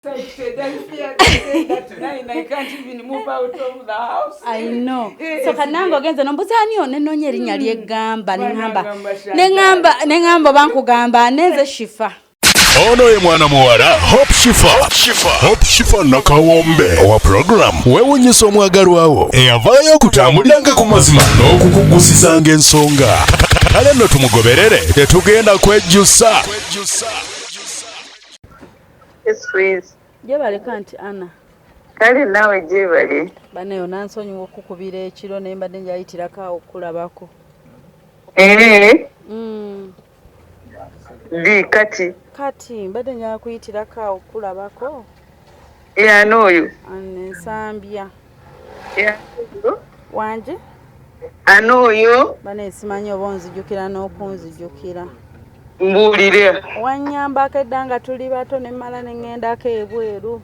Philadelphia, they say that tonight I can't even move out of the house. I know. So kanango genze nombuzani one nonye erinnya ly'eggamba nengamba bankugamba neze Shifa. Ono ye mwana muwala Hope Shifa nakawombe owa program weewuunyisa omwagalwawo eyavaayo okutambuliranga ku mazima n'okukugusizanga ensonga. Kale nno tumugoberere tetugenda kwejjusa. Yes, please. Jebale kanti Anna. Kale nawe jebale. Baneyo nansonyiwa okukubira ekiro ne mbadde njayitirako awo okulabako. Di kati mbadde njala kuyitirako awo okulabako. N'oyo. Nsambya. Wanje? N'oyo. Bane simanyi oba onzijjukira n'okunzijjukira. Mbuulire. Wannyambako eddanga tuli bato ne mmala ne ŋŋendako ebweru.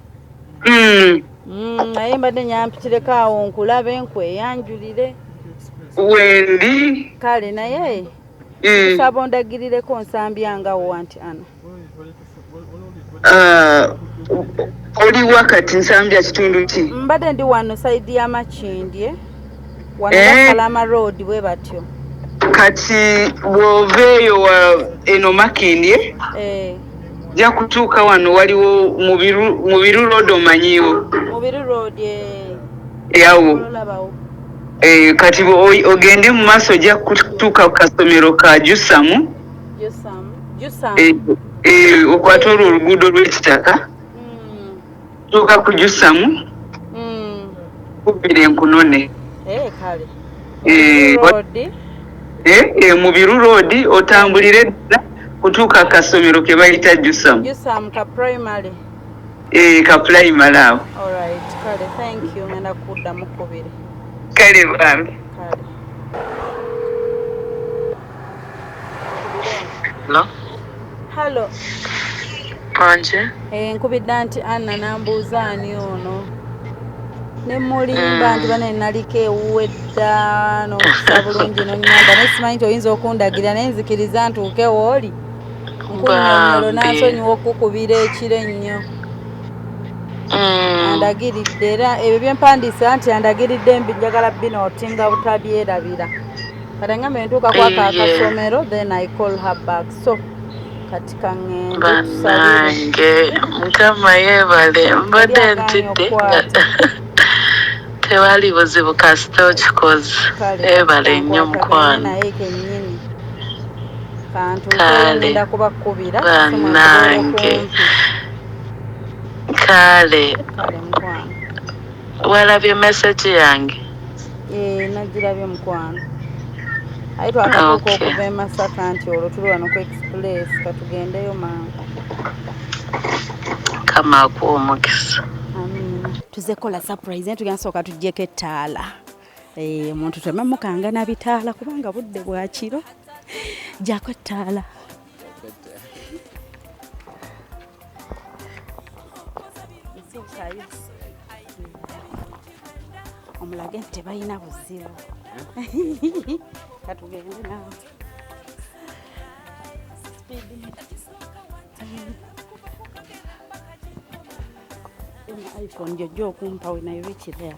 Naye mbadde nyampitireko awo nkulabe nkweyanjulire. Wendi. Kale naye nsaba ondagirireko nsambya nga wo anti Anna. Oli wakati nsambya kitundu ki? Mbadde ndi wano saidi y'Amakindye. Wano Bakalama Road bwe batyo. Kati bw'oveeyo eno Makindye ja kutuuka wano waliwo Mubiru Road omanyiwo. Mubiru Road yawo. Kati ogende mu maaso ojja kutuuka ku kasomero ka Jusamu. Okwata olwo oluguudo lw'ekitaka. Tuuka ku Jusamu. Kubira enkunone. Kale. Mubiru Road otambulire ddala kutuuka kasomero ke bayita Jusamu. Jusamu ka primary. Ka primary awo. All right, kale, thank you. Ngenda kudda mukubire. Kale bambi. Kale. Hello. Kanje. Nkubidde anti Anna nambuuza ani ono. Ne mulimba nti bane naliko ewuwedda n'okusa bulungi n'onnyamba naye simanyi nti oyinza okundagira naye nzikiriza ntuuke wooli. Nkunyonyolo nansonyiwa okukubira ekiro ennyo. Andagiridde era ebyo byempandiisa nti andagiridde mbi njagala binootinga butabyerabira. Kati ngambe ntuuka kwako akasomero then I call her back. So kati kangende tusalire. Mukama yeebale mbadde ntidde. Tewali buzibu kasita okikoze. Yeebale nnyo mukwano. Naye kennyini. Kantu ngenda kubakubira. Bannange. Kale mukwano. Walabye message yange? Nagirabye mukwano. Aye twakatuuka okuva e Masaka nti olwo tuli wano ku express katugendeyo mangu. Kama akuwa omukisa. Amina. Tuze kola surprise tugenda sooka tuggyeko ettaala. Omuntu temamukanga na bitaala kubanga budde bwa kiro. Gyako ettaala. Omulage nti tebalina buzibu. Katugende nawe. iPhone jojo okumpa when I reach there.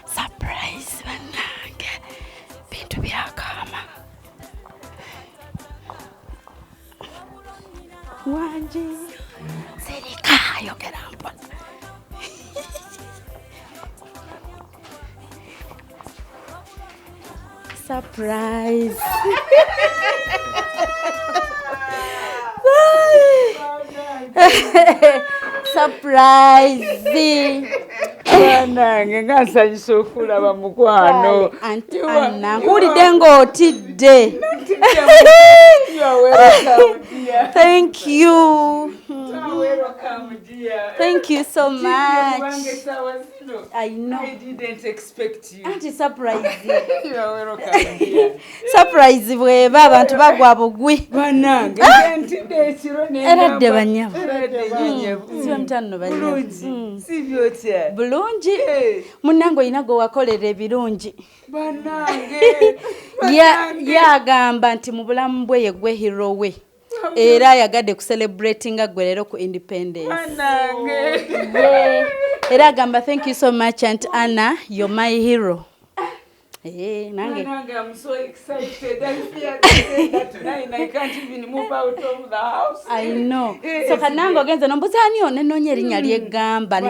Surprise bannange. Bintu byakama. Wanje serika yogera mpona. Surprise. Surprise. Nange ngasanyusa okulaba mukwano. Anti Anna nkulidde ng'otidde. You are welcome, dear. Thank you. You are welcome, dear. Thank you so much. I know. I didn't expect you. Auntie, surprise. You are welcome, dear. Surprise bweba abantu bagwa bugwi. Banange, ntinde ekiro Eradde banyabo. Siba mutano banyabo. Bulungi. Si byotya. Bulungi. Munnange oyina gwe wakolera ebirungi. Banange. Yagamba nti mu bulamu bwe ye gwe hero we. Era yagadde ku celebrating gwe leero ku independence. Banange. Era agamba thank you so much Aunt Anna, you're my hero. Nange. I'm so excited. I fear to say that tonight I can't even move out of the house. I know. So kanango genza nombuza ani onenonye erinnya ly'eggamba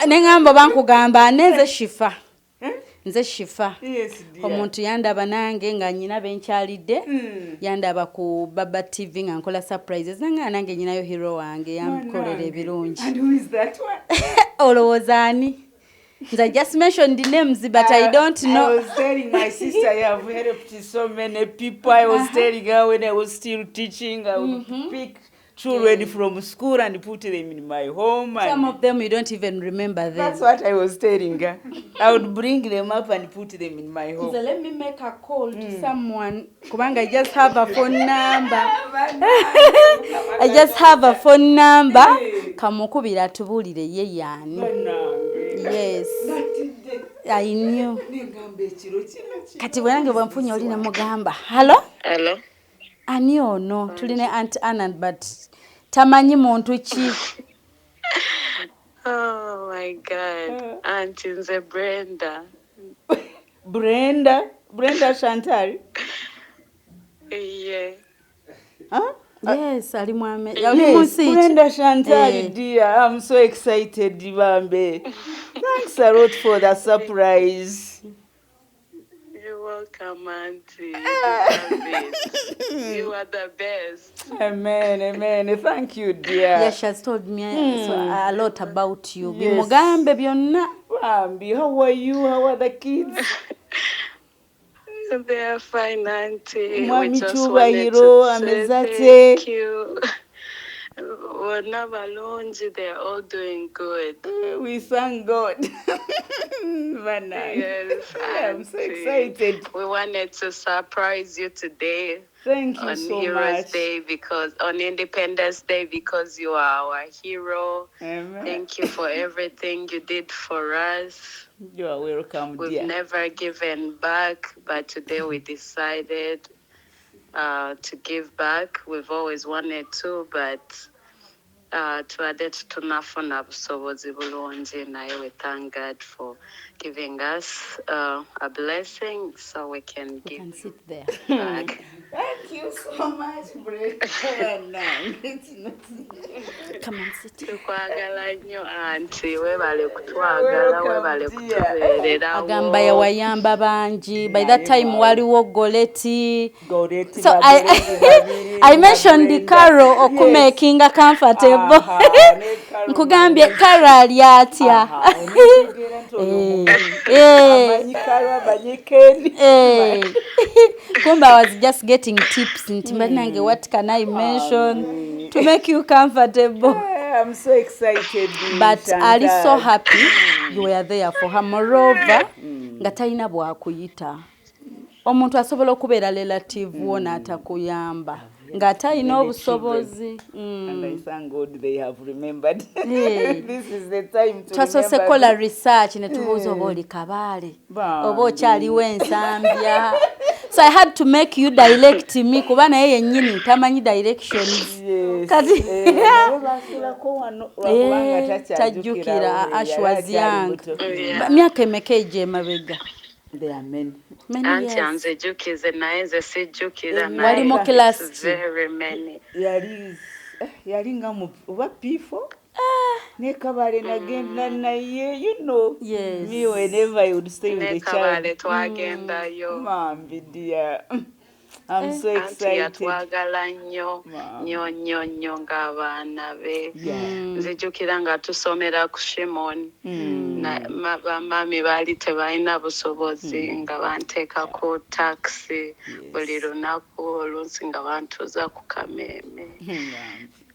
nengamba bankugamba neze Shifa. Nze Shifa. Yes, dear. Omuntu yandaba nange nga nyina benkyalidde. Yandaba ku Baba TV nga nkola surprises nange nyinayo hero wange yamkolera ebirungi. And who is that one? Olowooza ani? I just mentioned the names, but I don't know. I was telling my sister, I have helped so many people. I was telling her when I was still teaching, I would pick children from school and put them in my home. Some of them you don't even remember them. That's what I was telling her. I would bring them up and put them in my home. So let me make a call to someone. Kubanga I just have a phone number. I just have a phone number. Kamukubira tubulire ye yani. Yes. I knew. Kati bwange bwamfunya oli namugamba. Hello? Hello. Ani ono tuline Aunt Anna but tamanyi muntu ki. Oh my God. Auntie nze Brenda. Brenda Chantal. Yeah. Huh? Yes, ali mwame. Yes, Brenda Chantal, dear. I'm so excited, Bambe. Thanks a lot for the surprise. You're welcome, Auntie. You are the best. Amen. Thank you, dear. Yes, she has told me a lot about you. Bimugambe byonna. Bambi, how are you? How are the kids? They are fine, Auntie. Mwami We just Chubahiro, wanted to say amezate. thank you. They're all doing good. We thank God. Yes, I'm so excited. We wanted to surprise you today. Thank you on so Heroes much. Day on Independence Day because you are our hero. Amen. Thank you for everything you did for us. You are welcome, dear. We've never given back, but today we decided to give back. We've always wanted to, but tuwadde tunafuna busobozi bulungi naye we thank God for giving us a blessing so we can give sit there. back. Thank you so much, Brenda. Come on, sit. Tukwagala nnyo Auntie, webale kutwagala, webale kutubeerera. Agamba yawayamba bangi. By that time waliwo Goleti. So I mentioned the Carol okumakinga comfortable. Nkugambye Carol ali atya. Kumba I was just getting tips nange what can I mention to make you comfortable. I'm so excited. But Ali so happy you were there for her. Moreover, ngatayinna bwamuyitta. Omuntu asobola okubeera relative wona atakuyamba. Ngatayinna obusobozi. And I thank God they have remembered. This is the time to Twasose kola research ne tubuuza oba oli Kabaale. Oba okyaliwo ensambya. So I had to make you direct me kuba naye yennyini tamanyi directions. Kati tajjukira Ash was young. Myaka emeka ejja emabega. There are many. Auntie anzejukize naye nze sijjukira naye. Walimu class. Very many. Yali nga mu oba P4. Ne Kabaale nagenda naye, you know. Yes. Me whenever I would stay with the child. Ne Kabaale twagendayo. Mambi dear. I'm so Anti excited. yatwagala nnyo nnyo nnyo nnyo ng'abaana be. Nzijukira nga tusomera ku Shimon. Bamaami baali tebalina busobozi nga banteeka ku taxi buli lunaku oluusi nga bantuuza ku kameeme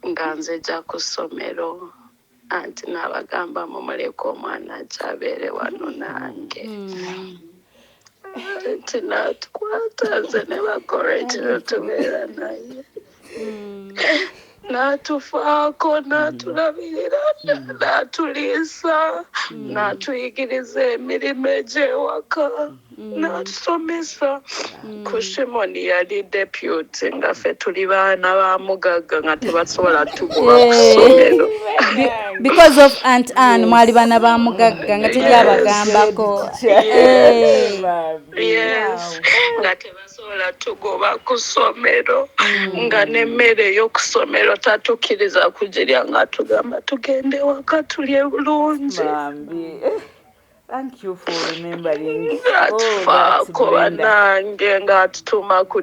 nga nzija ku ssomero. Anti n'abagamba mumuleke omwana ajabeere wano nange. Anti n'atukwata nze ne bakorekero tubeera naye. N'atufaako n'atulabirira n'atuliisa n'atuyigiriza emirimu egy'ewaka n'atusomesa. Ku Shimoni yali deputy nga ffe tuli baana ba mugagga nga tebasobola tugoba ku ssomero. Because of Aunt Anne mwali bana ba mugagga nga teri abagambako. Yes, nga tebasobola tugoba ku ssomero nga n'emmere ey'okusomero tatukkiriza kugirya nga tugamba tugende waka tulye bulungi. Thank you for remembering. Atufaako bannange ng'atutuma ku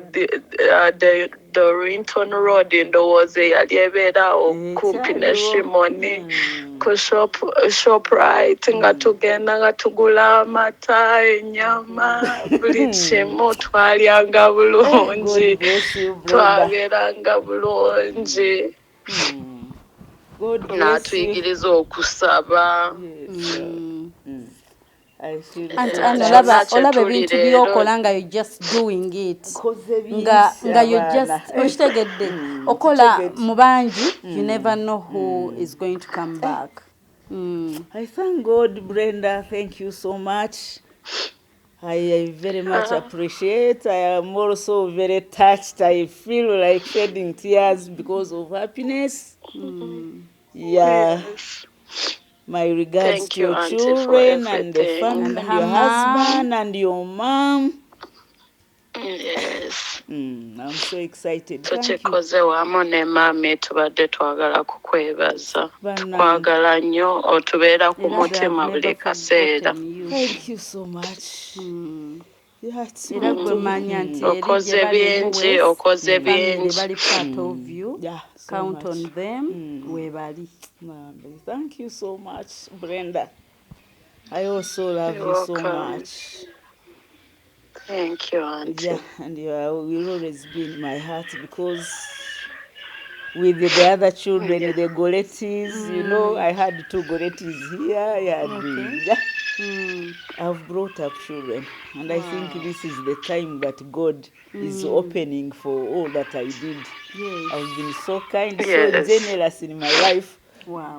Dorrington Road ndowooza eyali ebeera okumpi ne Shimoni ku Shoprite nga tugenda nga tugula amata, ennyama, buli kimu twalyanga bulungi, twabeeranga bulungi. N'atuyigiriza okusaba. olaba ebintu byokola nga you just doing it nga you just okitegedde okola mu bangi you never know who is going to come back. I thank God, Brenda. Thank you so much. I very much appreciate. I am also very touched. I feel like shedding tears because of happiness. Yes. My regards Thank to you, your Auntie, children for and the everything. family, and your husband and your mom. Yes. I'm so excited. Thank you. Tukikoze wamu ne maami tubadde twagala kukwebaza. Twagala nnyo otubeera ku mutima buli kaseera. Thank you so much. Okoze bingi, okoze bingi. Bali part of you. Count on them. Webali. Thank you so much, Brenda. I also love you so much. Thank you, Auntie. Yeah, and you will always be in my heart because with the other children, the Gorettis, you know, I had 2 Gorettis here. I've brought up children, and I think this is the time that God is opening for all that I did. I've been so kind, so generous in my life.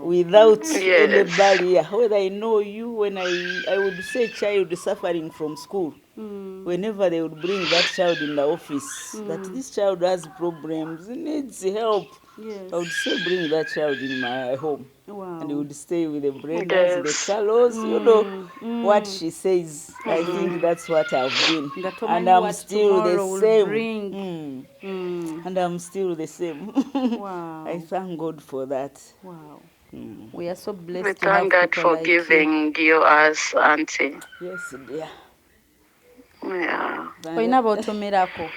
Without any barrier. Whether I know you, when I would say child suffering from school, whenever they would bring that child in the office, that this child has problems, needs help, I would say bring that child in my home. And he would stay with the Brendas, the Carlos, you know what she says. I think that's what I've been. And I'm still the same. And I'm still the same. I thank God for that. We are so blessed. We thank God for giving you us, Auntie. Yes, dear. Yeah. Oyina botumirako.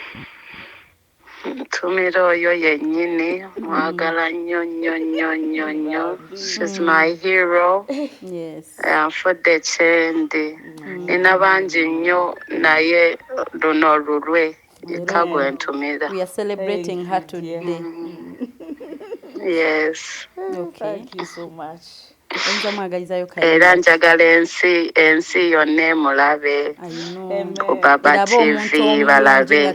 Tumira oyo yennyini mwagala nnyo nnyo nnyo nnyo nnyo. She's my hero. Yes. Anfudde kyendi. Nina bangi nnyo naye luno lulwe ikagwe ntumira. We are celebrating her today. Yes. Okay. Thank you so much. Era njagala ensi yonna emulabe ku Baba TV, balabe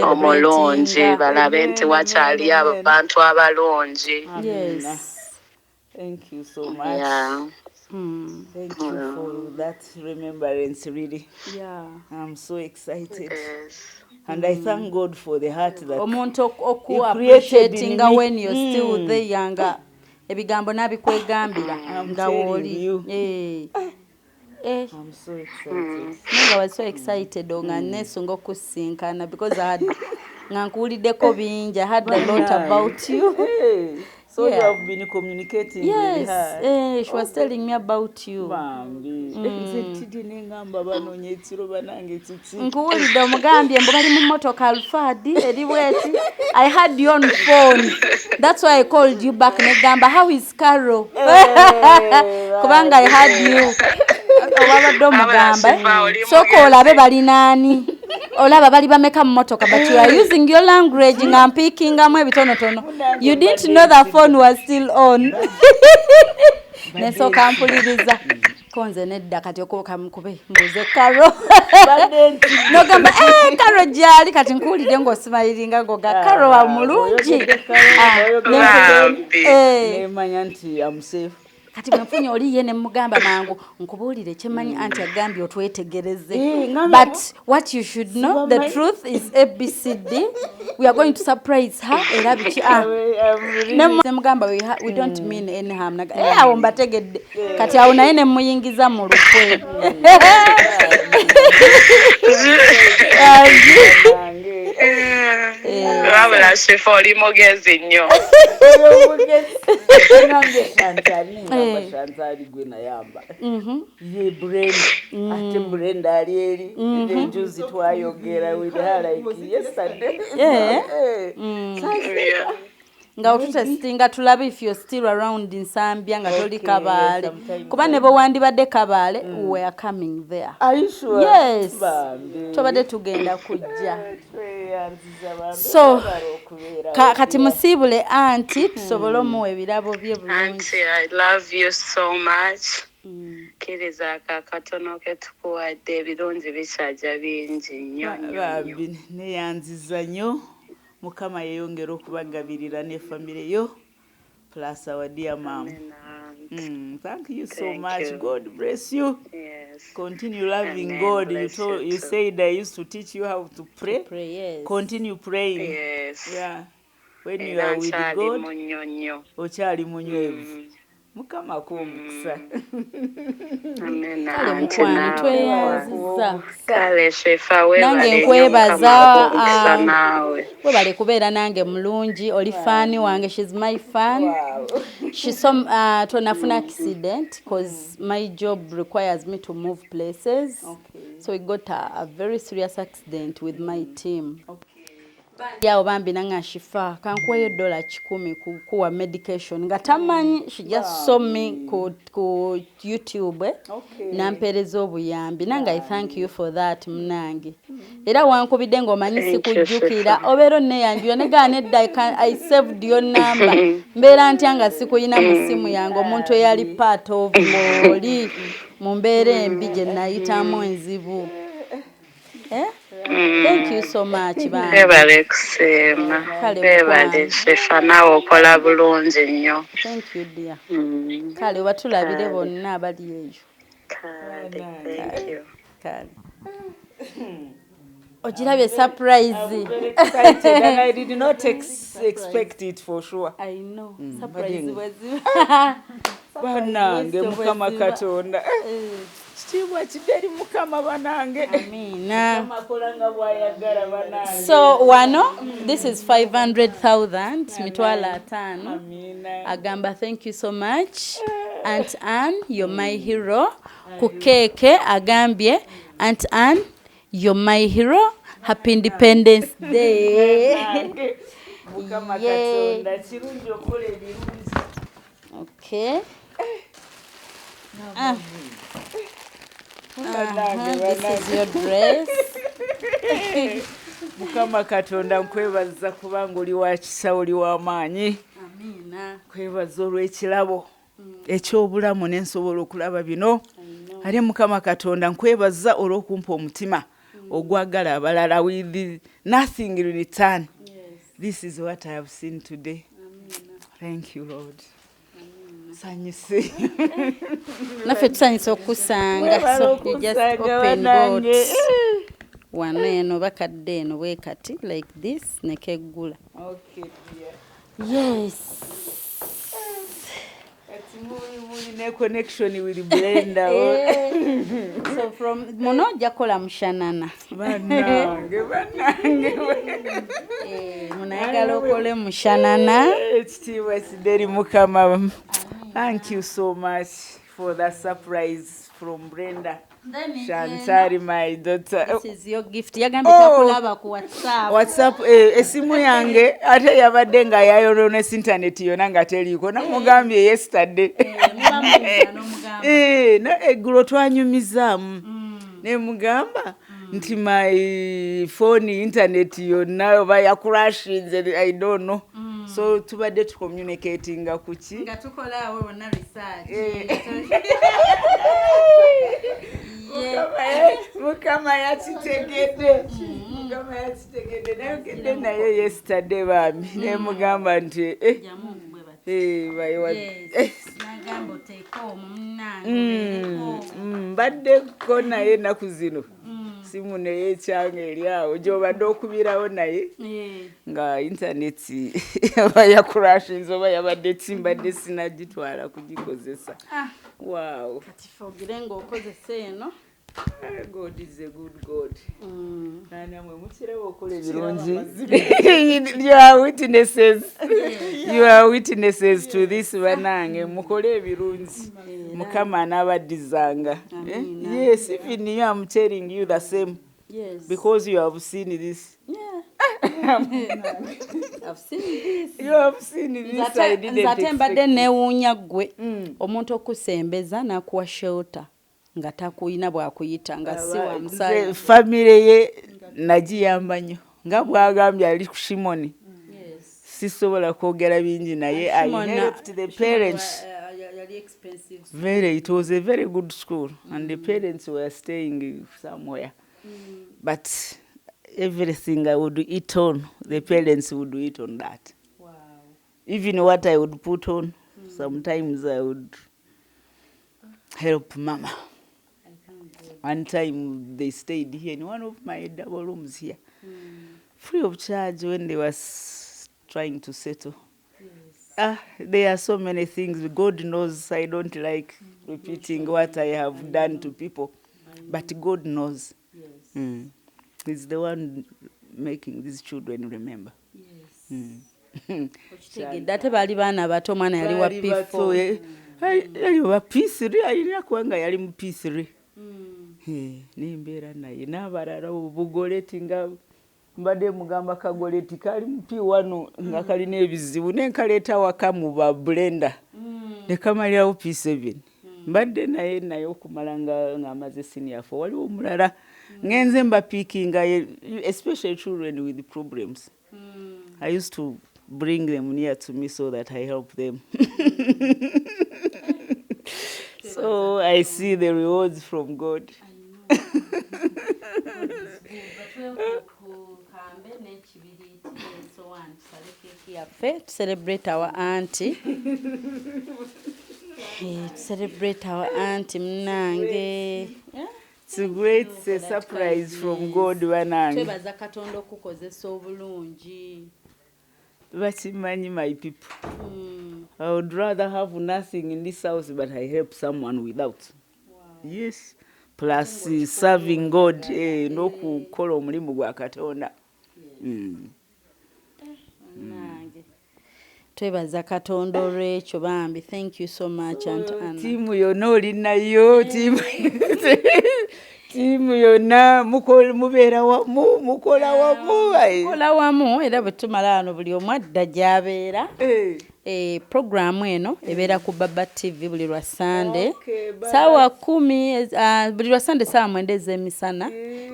omulungi, balabe nti wakyali abantu abalungi. Yes. Thank you so much. Thank you for that remembrance, really. I'm so excited. And I thank God for the heart that He created in me. When you're still there, younger. Ebigambo nabikwegambira nga woli. I'm so excited. I was so excited nga nesunga okusinkana because I had nga nkuwuliddeko bingi. I heard a lot about you. Hey. So Yeah. you have been communicating with Yes, her. she was telling me about you. Bambi. Nze ntidde nengamba banoonya ekiro banange kiki. Nkuwulidde omugambye mbu bali mu mmotoka Alfadi eri bweti. I had you on phone. That's why I called you back negamba how is Carol? Kubanga I had you. Obabadde omugamba. Soko olabe bali nani? Olaba bali bameka mu mmotoka but you are using your language nga mpikkingamu ebitonotono. You didn't know the phone was still on. Nesooka mpuliriza. Konze nedda kati okubuka mukube mbuze Carol. Nogamba Carol gyali kati nkuwulidde ng'osimayiringa ngoga Carol wa mulungi. Nemanya nti I'm safe. Kati mwenfunye oli ye ne mugamba mangu nkubuulire kyemanyi anti agambye otwetegereze. But what you should know, the truth is ABCD. We are going to surprise her. Era biki ne mugamba we don't mean any harm. Awo mbategedde. Kati awo naye ne muyingiza mu lukwe. Wabula shefu oli mugezi nnyo. Chantal gwe nayamba. Ye Brenda. Ate Brenda ali eri. Enjuzi twayogera with her like yesterday. Nga otutesitinga tulabe if you're still around in Zambia nga toli Kabale. Kuba ne bo wandibadde Kabale, we are coming there. Are you sure? Yes. Tobadde tugenda kujja. So kati musiibule anti tusobole omuwa ebirabo bye bulungi. Auntie, I love you so much. Kiriza akakatono ke tukuwadde ebirungi bikyajja bingi nnyo nnyo. Neyanziza nnyo. Mukama yeyongera okubagabirira ne family yo. Plus our dear mom. Thank you so much. You. God bless you. Yes. Continue loving God. You said I used to teach you how to pray. Yes. Continue praying. Yes. Yeah. When you are with God, ochali munywevu. Mukama kumukisa. Amen. Mukwano tweyanziza. Kale shefa we nange nkwebaza webale kubeera nange mulungi oli fani wange. She's my fan. Wow. She's some tonafuna accident because my job requires me to move places. Okay. So we got a very serious accident with my team. Okay. Yawo bambi nanga shifa kankweyo $10 kuwa medication nga tamanyi. She just saw me ku YouTube nampereza obuyambi nanga I thank you for that munange. Era wankubidde ng'omanyi sikujjukira obeera neyanjula negane I saved your number. Mbeera ntya nga sikuyina mu simu yange omuntu eyali part of oli mu mbeera embi gye nayitamu enzibu. Thank you so much, bana. Ebale kusema. Ebale shefa nawe okola bulungi nnyo. Thank you dear. Kale batulabire bonna abali eyo. Thank you. Kale. Ojirabye surprise. Very excited and I did not expect it for sure. I know. Surprise was. Banange Mukama Katonda. Kitiibwa kideri Mukama banange. Amina. Makolanga bwayagala banange. So wano this is 500,000 mitwala 5. Amina. Agamba thank you so much. Aunt Anne, you're my hero. Kukeke agambye Aunt Anne, you're my hero. Happy Independence Day. Mukama Katonda kirungi okola ebirungi. Okay. This is your dress. Mukama Katonda nkwebaza kubanga oli wa kisa oli wa maanyi. Amina. Kwebaza olw'ekirabo eky'obulamu n'ensobola okulaba bino. Ate Mukama Katonda nkwebaza olw'okumpa omutima ogwagala abalala with nothing in return. Yes. This is what I have seen today. Amina. Thank you, Lord. Sanyise. Naffe tusanyise okusanga. So you just open doors. Wano eno bakadde eno bwe kati like this nekeggula. Okay, dear. Yes. mulina connection with Brenda. So from muno ojja kukola mushanana. Bannange. Munayagala okole mushanana. Ekitiibwa kidde Mukama. Thank you so much for that surprise from Brenda. Chantal, my daughter. This is your gift. Yagambye takulaba ku WhatsApp. WhatsApp esimu yange ate yabadde nga yayononesa internet yonna nga teriiko namugambye yesterday. Eggulo twanyumizaamu ne mugamba nti my phone internet yonna oba yakurashinze I don't know. So tubadde tucommunicatinga kuki nga tukolaawo wonna research. Mukama yakitegedde. Nayogedde naye yesterday bambi ne mugamba nti mbaddeko naye ennaku zino simu naye ekyanga eri awo gy'obadde okubirawo naye nga intaneti oba yakurashinze oba yabadde timbadde sinagitwala kugikozesa. Wow. Kati fogire ng'okozesa eno. God is a good God. Namwe mukiraba okola ebirungi. You are witnesses. You are witnesses to this banange. Mukole ebirungi. Mukama anabaddizanga. Yes, even you, I'm telling you the same. Yes. Because you have seen this. Yeah. I've seen this. You have seen this. I didn't expect. Mbadde neewuunya ggwe omuntu okusembeza n'akuwa shelter nga takuyina bwakuyita nga si wa musaayi. Family ye nagiyamba nnyo nga bwagambye ali ku Shimoni. Sisobola kwogera bingi naye I helped the parents. It was a very good school and the parents were staying somewhere. But everything I would eat on, the parents would eat on that. Wow. Even what I would put on, sometimes I would help Mama. One time they stayed here in one of my double rooms here, free of charge when they was trying to settle. Yes. There are so many things. God knows I don't like repeating what I have done to people, but God knows. Yes. He's the one making these children remember. Yes. Ate baali baana bato omwana yali wa P4. Yali wa P3 alina kuwanga yali mu P3. Nimbeera naye n'abalala obugoleti nga mbadde mugamba kagoleti kali mu P1 nga kalina ebizibu nenkaleeta waka mu ba blender ne kamalirawo P7. Mbadde naye okumala nga amaze senior 4 waliwo omulala ngenze mba pickinga especially children with problems. I used to bring them near to me so that I help them. So I see the rewards from God. Celebrate our auntie. Celebrate our auntie Mnange. It's a great surprise from God. Twebaza Katonda okukozesa obulungi. Bakimanyi my people. I would rather have nothing in this house, but I help someone without. Wow. Yes. Plus serving God, n'okukola omulimu gwa Katonda. Twebaza Katonda olw'ekyo bambi. Thank you so much, Aunt Anna. Tiimu yonna olinayo, tiimu yonna mubeera wamu, mukola wamu. Mukola wamu era bwe tumala wano buli omu adda gy'abeera. Programu eno ebeera ku Baba TV buli lwa Sunday. Saawa 10, buli lwa Sunday saawa 9 ez'emisana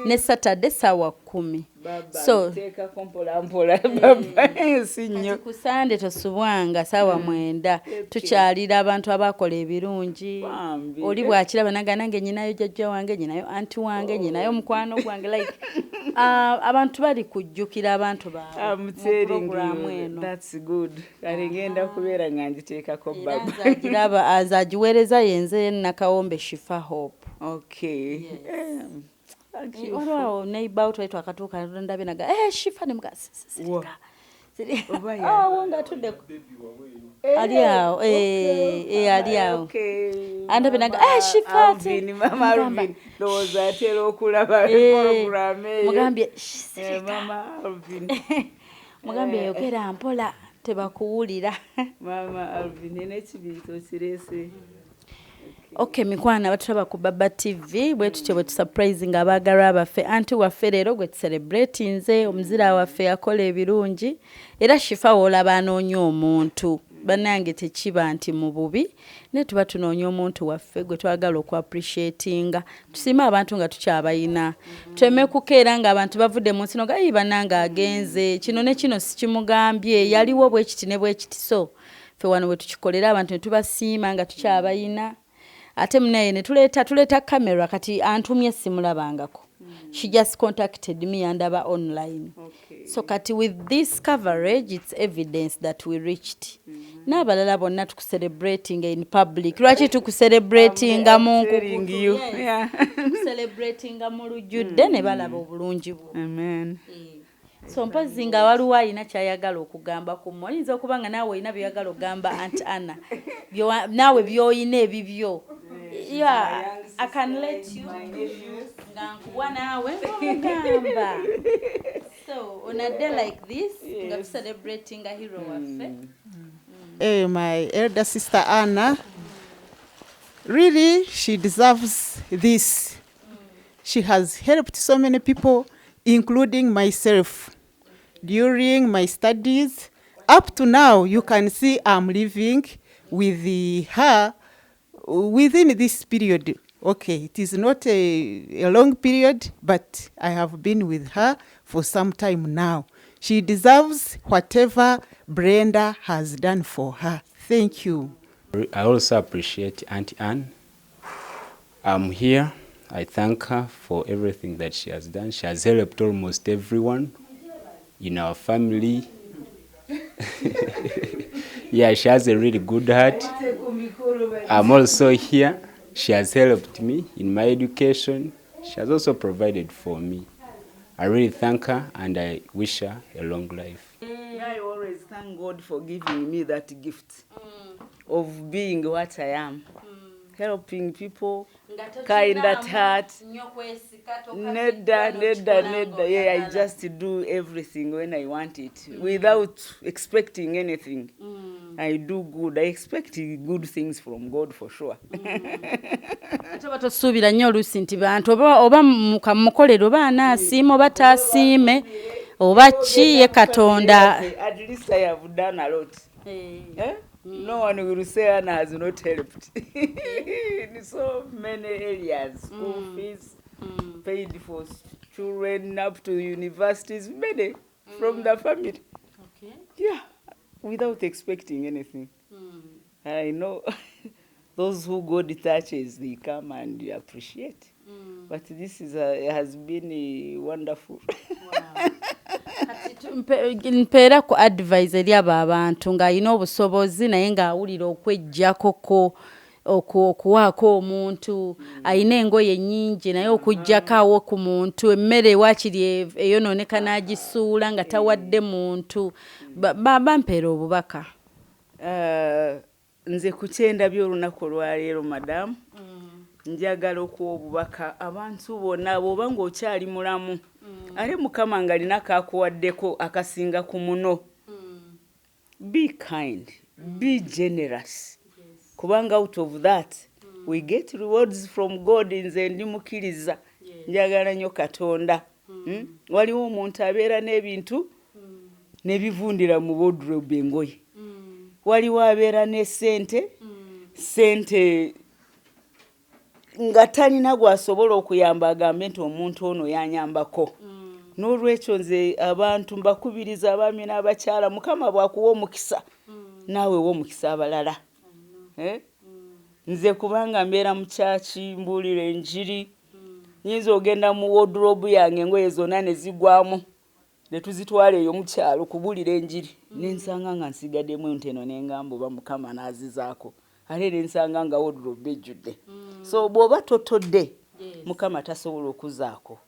ne Saturday saawa 10. So teeka kompola mpola baba sinyo. Ku Sunday tosubwanga saawa 9 tukyalira abantu abakola ebirungi. Oli bwakiraba nange nyinayo jjajja wange, nyinayo anti wange, nyinayo mukwano gwange like abantu bali kujjukira abantu baabwe mu programu eno. That's good. Ngenda kubeera nga njiteekako baba. Azagiraba azagiweereza yenze Nakawombe Shifa Hope. Okay. Yes. Thank you. Neighbor out waitu akatuuka ndabe naga Shifa ne mugasi. Wanga tudde ali awo ali awo andabe naga shifate Alvin mama Alvin ndowooza atera okulaba program eyo mugambye mama Alvin mugambye yogera mpola tebakuwulira mama Alvin n'ekibiito kirese. Okay, mikwana batulaba ku Baba TV bwe tutyo bwe tusurprising abaagalwa abaffe anti waffe leero gwe celebrate nze omuzira waffe yakola ebirungi era shifa olaba anoonya omuntu bannange tekiba nti mu bubi ne tuba tunoonya omuntu waffe gwe twagala oku appreciatinga tusima abantu nga tukyabayina tweme kukeera nga abantu bavudde mu nsi noga bannange agenze kino ne kino sikimugambye yaliwo bwe kiti ne bwe kiti so ffe wano bwe tukikolera abantu ne tubasiima nga tukyabayina ate munaye ne tuleta camera kati antumye simulabangako. She just contacted me and aba online. Okay. So kati with this coverage it's evidence that we reached. N'abalala bonna tukucelebrating in public. Lwaki tukucelebrating you. Yeah. Celebrating mu lujjudde ne balaba obulungi bwo. Amen. So mpozi nga waliwo alina kyayagala okugamba ku mmwe oyinza okuba nga naawe olina by'oyagala okugamba Aunt Anna naawe by'olina ebibyo. Yeah, I can let you nga nkuwa naawe ng'omugamba. So on a day like this nga celebrating a hero waffe. My elder sister Anna, really she deserves this. She has helped so many people, including myself, during my studies. Up to now, you can see I'm living with her within this period. Okay, it is not a long period, but I have been with her for some time now. She deserves whatever Brenda has done for her. Thank you. I also appreciate Auntie Anne. I'm here. I thank her for everything that she has done. She has helped almost everyone in our family. Yeah, she has a really good heart. I'm also here. She has helped me in my education. She has also provided for me. I really thank her and I wish her a long life. I always thank God for giving me that gift of being what I am. Helping people, kind at heart. Nedda. Yeah, I just do everything when I want it without expecting anything. I do good. I expect good things from God for sure. Ate batosuubira nnyo oluusi nti bantu oba mukolero oba anaasiima oba taasiime oba ki ye Katonda. At least I have done a lot. Eh? No one will say Anna has not helped. In so many areas, school fees, paid for children up to universities, many from the family. Okay. Yeah, without expecting anything. I know those who God touches, they come and appreciate. But this is has been wonderful. Wow. Mpeera ku advice eri abo abantu ng'alina obusobozi naye ng'awulira okweggyako okuwaako omuntu alina engoye nnyingi naye okuggyako awo ku muntu emmere waakiri eyonooneka n'agisuula nga tawadde muntu bampeera obubaka. Nze ku kyendabye olunaku olwaleero madamu njagala okuwa obubaka abantu bonna bw'oba ng'okyali mulamu ate Mukama ng'alina kaakuwaddeko akasinga ku muno. Be kind, be generous. Kubanga out of that we get rewards from God. Nze ndi mukkiriza njagala nnyo Katonda. Waliwo omuntu abeera n'ebintu n'ebivundira mu wardrobe engoye. Waliwo abeera ne sente nga talina gwasobola okuyamba agambe nti omuntu ono yanyambako. N'olwekyo nze abantu mbakubiriza abaami n'abakyala Mukama bw'akuwa omukisa naawe wa omukisa abalala. Nze kubanga mbeera mu kyaki mbuulira enjiri nyinza ogenda mu wardrobe yange engoye zonna ne zigwamu ne tuzitwala eyo mu kyalo kubuulira enjiri n'ensanga nga nsigaddemu nteno n'engamba oba Mukama n'azizaako ate n'ensanga nga wardrobe ejjudde. So bw'oba totodde Mukama tasobola okuzaako.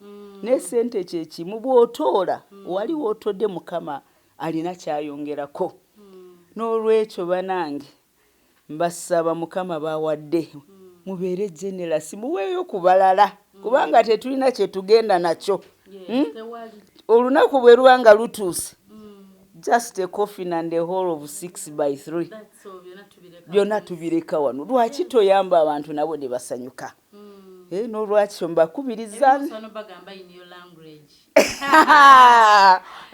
Ne ssente kye kimu bw'otoola wali w'otodde Mukama alina kyayongerako n'olwekyo banange mbasaba Mukama bawadde mubeere generous muweeyo ku balala kubanga tetulina kye tugenda nakyo olunaku bwe luwanga lutuuse just a coffin and a whole of 6x3 byonna tubireka wano lwaki toyamba abantu nabo ne basanyuka n'olwakyo mbakubiriza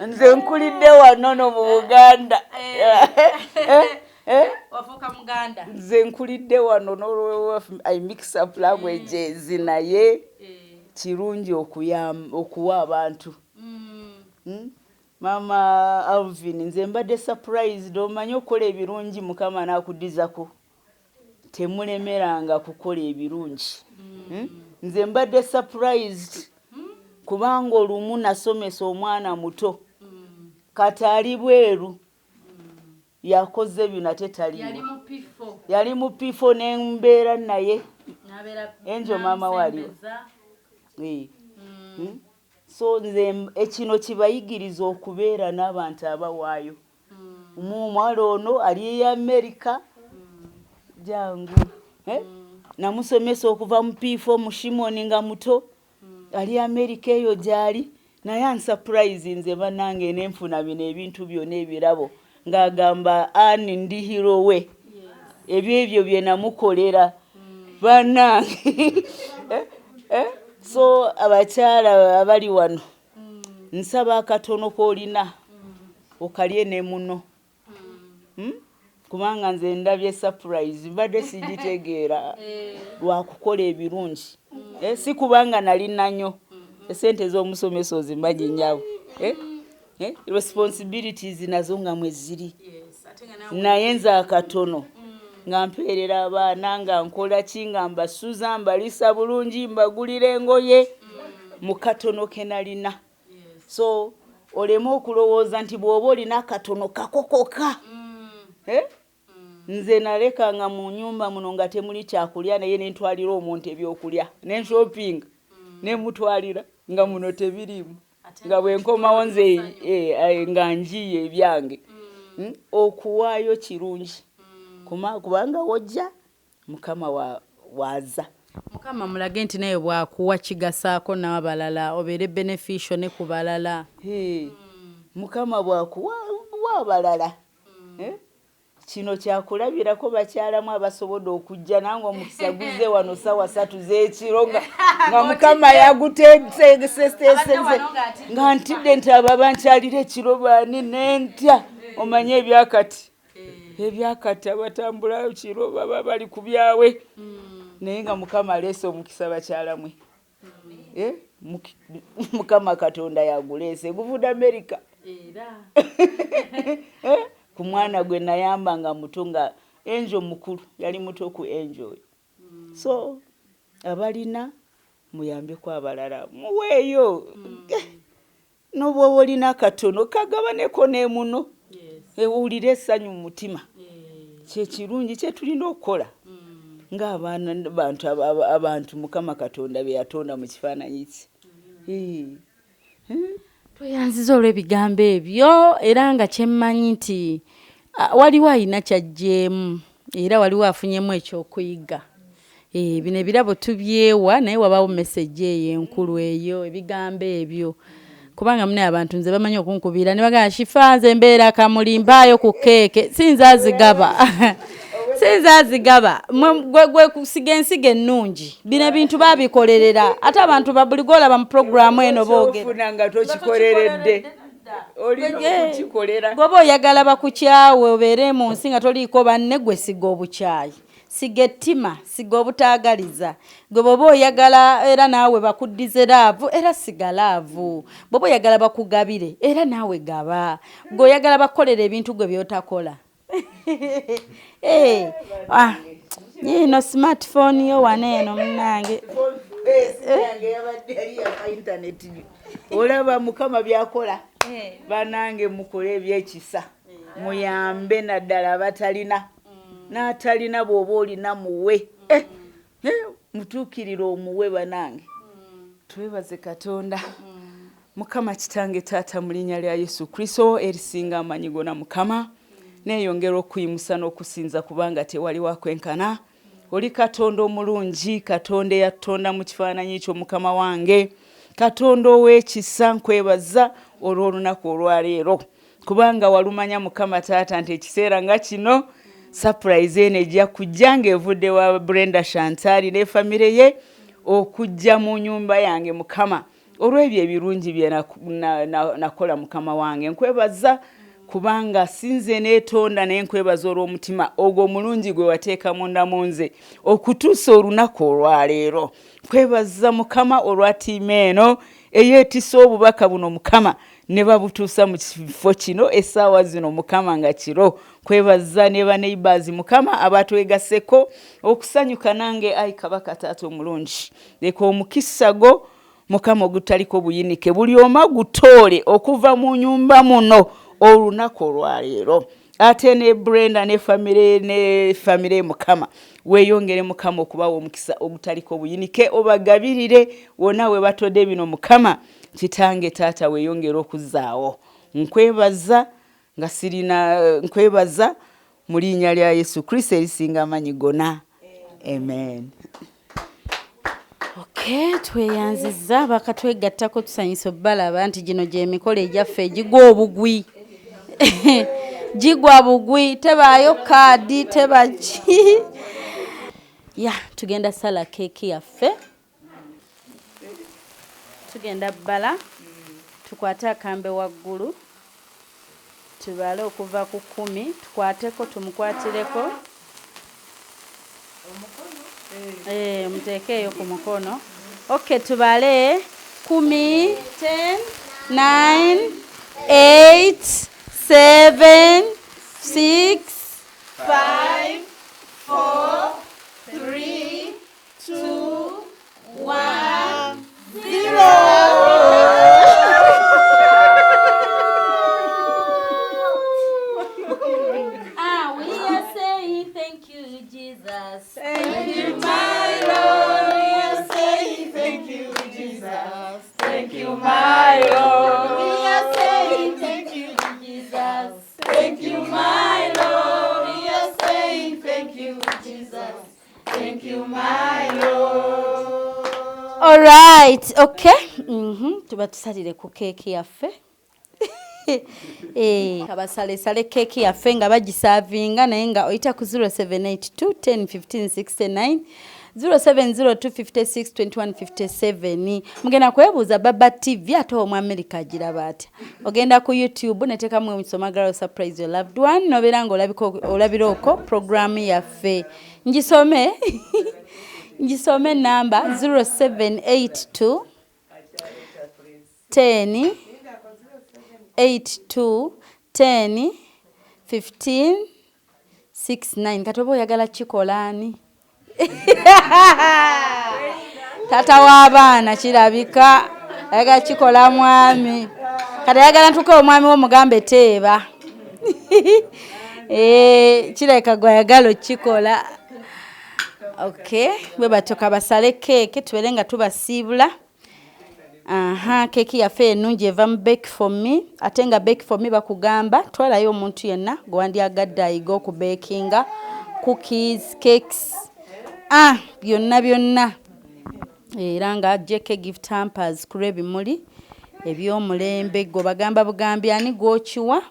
nze nkulidde wano no mu Buganda nze nkulidde wano n'olwewa I mix up languages naye kirungi okuwa abantu Mama Alvin nze mbadde surprised omanyi okukola ebirungi Mukama n'akuddizako temulemeranga kukola ebirungi nze mbadde surprised kubanga olumu nasomesa omwana muto kati ali bweru yakoze bino ate taliwo yali mu pifo n'embeera naye enjo mama waliwo so nze ekino kibayigiriza okubeera n'abantu abawaayo omwala ono ali e America jangu namusomesa okuva mu pifo mu Shimoni nga muto ali America eyo gyali naye ansurprise nze banange nenfuna bino ebintu byonna ebirabo ng'agamba ani ndi hero we ebyo bye namukolera banange so abakyala abali wano nsaba akatono koolina okalye ne muno kubanga nze ndabye surprise mbadde sigitegeera lwakukola ebirungi si kubanga nali nanyo esente z'omusomesa ozimanyi nyawo responsibilities nazo nga mwe ziri naye nze akatono nga mpeerera abaana nga nkola ki nga mbasuza mbalisa bulungi mbagulira engoye mu katono ke nalina so olema okulowooza nti bw'oba olina akatono kakokoka nze nalekanga mu nyumba muno nga temuli kyakulya naye nentwalira omuntu ebyokulya nenshopping nemutwalira nga muno tebirimu nga bwenkomawo nze nga njiye ebyange okuwaayo kirungi kubanga wojja Mukama waaza Mukama mulage nti naye bwakuwa kigasaako n'abalala obeere beneficial ne ku balala Mukama bwakuwa abalala kino kyakulabirako bakyalamu abasobodde okujja nange omukisa guze wano sawa 3 z'ekiro nga Mukama yaguteesese nga ntidde nti ababa nkyalira ekiro baani nentya omanye ebyakati abatambula kiro baba bali ku byawe naye nga Mukama aleese omukisa bakyalamwe Mukama Katonda yaguleese guvuda America ku mwana gwe nayamba nga muto nga enjo mukulu yali muto ku enjo so abalina muyambe kwa abalala muweeyo n'obwoba olina akatono kagabaneko ne muno ewulire essanyu mu mutima kyekirungi kye tulina okukola ng'abantu Mukama Katonda be yatonda mu kifaananyi kye tweyanziza olw'ebigambo ebyo era nga kyemmanyi nti waliwo alina kyajjeemu era waliwo afunyemu ekyokuyiga bino ebirabo tubyewa naye wabawo message eyo enkulu eyo ebigambo ebyo kubanga mune abantu nze bamanyi okunkubira ne bagamba shifanze embeera kamulimbaayo ku keeke sinzazigaba gwe kusiga ensiga ennungi bino ebintu babikolerera ate abantu babuli golaba mu programu eno boogera nga tokikoleredde olina okukikolera goba oyagala bakukyawe obeere mu nsi nga toliiko banne gwe siga obukyayi siga ettima siga obutaagaliza gwe bwoba oyagala era naawe bakuddize laavu era siga laavu bwoba oyagala bakugabire era naawe gaba gwe oyagala bakukolera ebintu gwe byotakola yino smartphone yo waneeno munange olaba Mukama byakola banange mukole ebyekisa muyambe naddala abatalina n'atalina bw'oba olina muwe mutuukirire omuwe banange twebaze Katonda Mukama kitange taata mu linnya lya Yesu Kristo erisinga amanyi gonna Mukama neeyongera okuyimusa n'okusinza kubanga tewali wakwenkana. Oli Katonda omulungi, Katonda eyatonda mu kifaananyi kyo Mukama wange, Katonda ow'ekisa nkwebaza olw'olunaku olwaleero kubanga walumanya Mukama taata nti ekiseera nga kino surprise eno ejja kujja ng'evudde wa Brenda Chantal ne famire ye okujja mu nyumba yange Mukama olw'ebyo ebirungi bye nakola Mukama wange nkwebaza kubanga sinze neetonda naye nkwebaza olw'omutima ogwo mulungi gwe wateeka munda mu nze okutuusa olunaku olwaleero. Nkwebaza Mukama olwa ttiimu eno eyeetisa obubaka buno Mukama ne babutuusa mu kifo kino essaawa zino Mukama nga kiro. Nkwebaza ne ba neighbors Mukama abatwegaseko okusanyuka nange ayi Kabaka taata omulungi. Leka omukisa go Mukama ogutaliko buyinike buli oma gutoole okuva mu nyumba muno olunaku olwaleero. Ate ne Brenda ne famire Mukama weeyongere Mukama okubawa omukisa ogutaliko buyinike obagabirire wonna we batodde bino Mukama kitange taata weeyongere okuzaawo. Nkwebaza nga sirina nkwebaza mu linnya lya Yesu Kristo erisinga amanyi gonna. Amen. Okay, tweyanziza bakatwegattako tusanyisa balaba nti gino gy'emikolo egyaffe egigwa obugwi. Jigwa bugwi tebaayo kaadi tebaki. Tugenda sala keeki yaffe. Tugenda bbala tukwate akambe waggulu tubale okuva ku 10 tukwateko tumukwatireko muteekeeyo ku mukono. Okay, tubale 10 10 9 8 7 6 5 4 3 2 1 0. We are saying thank you, Jesus. Thank you, my Lord. We are saying thank you, Jesus. Thank you, my Lord. We are saying thank you, Jesus. Thank you, my Lord. We are saying thank you, Jesus. Thank you, my Lord. All right, okay. Tuba tusalire ku keeki yaffe. Kabasale keeki yaffe nga bagisavinga naye nga oyita ku 0782 10 15 69 0702 56 21 57. Mugenda kwebuuza Baba TV ate omu America agiraba atya. Ogenda ku YouTube neteekamu omusomagalo surprise your loved one nobeera nga olabira okwo programu yaffe. Ngisome namba 0782 10 82 10 15 69. Katoba oyagala kikolaani? Tata w'abaana kirabika ayagala kikola mwami. Kati ayagala ntuke omwami w'omugambe teeba. Kirabika gwe ayagala okikola. Okay, bwe batoka basale keeke tubeere nga tubasiibula. Keeki yaffe ennungi eva mu Bake for Me. Ate nga Bake for Me bakugamba twalayo omuntu yenna gwe wandyagadde ayiga okubekinga cookies, cakes, byonna. Era nga ajjeko gift hampers ku lw'ebimuli eby'omulembe gwe bagamba bugambi ani gw'okiwa.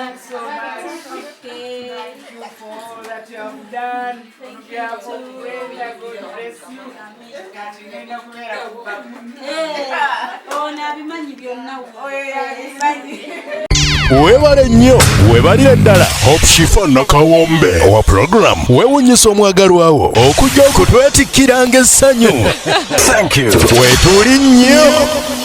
Thanks so much. Okay. Thank you for all that you have done. Thank you. God bless you. Ngenda kubeera Ono abimanyi byonna. Webale nnyo webalire ddala Hope Shifa Nakawombe owa program weewuunyisa omwagalwa wo okujja okutwetikkiranga essanyu. Thank you. Weetuli nnyo.